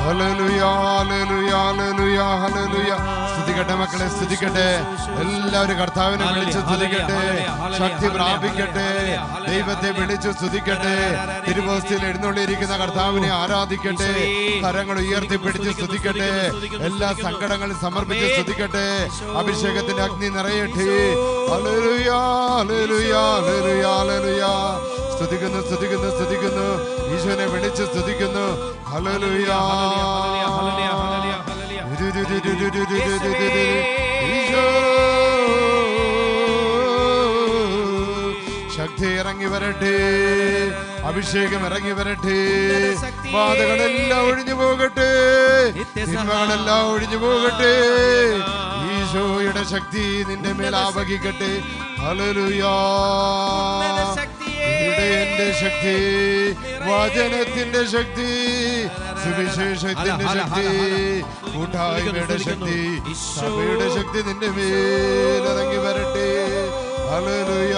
Hallelujah hallelujah hallelujah hallelujah. സ്തുതിക്കട്ടെ മക്കളെ, സ്തുതിക്കട്ടെ. എല്ലാവരും കർത്താവിനെ വിളിച്ച് സ്തുതിക്കട്ടെ, ശക്തി പ്രാപിക്കട്ടെ, ദൈവത്തെ വിളിച്ച് സ്തുതിക്കട്ടെ. തിരുവോസ്തിയിൽ എഴുന്നള്ളിയിരിക്കുന്ന കർത്താവിനെ ആരാധിക്കട്ടെ, കരങ്ങൾ ഉയർത്തിപ്പിടിച്ച് സ്തുതിക്കട്ടെ, എല്ലാ സങ്കടങ്ങളും സമർപ്പിച്ച് സ്തുതിക്കട്ടെ. അഭിഷേകത്തിന്റെ അഗ്നി നിറയട്ടെ. Hallelujah hallelujah hallelujah hallelujah. സ്തുതിക്കുന്നു സ്തുതിക്കുന്നു സ്തുതിക്കുന്നു, ഈശോനെ വിളിച്ച് സ്തുതിക്കുന്നു. ഹല്ലേലൂയ ഈശോ. ശക്തി ഇറങ്ങി വരട്ടെ, അഭിഷേകം ഇറങ്ങി വരട്ടെ. ബാധകളെല്ലാം ഒഴിഞ്ഞു പോകട്ടെ, തിന്മകളെല്ലാം ഒഴിഞ്ഞു പോകട്ടെ. ഈശോയുടെ ശക്തി നിന്റെ മേൽ ആവഹിക്കട്ടെ. ഹല്ലേലൂയ. എന്റെ ശക്തി, വചനത്തിന്റെ ശക്തി, സുവിശേഷത്തിന്റെ ശക്തി, കൂട്ടായ്മയുടെ ശക്തി, സഭയുടെ ശക്തി നിന്റെ മേലിറങ്ങി വരട്ടെ. ഹല്ലേലൂയ.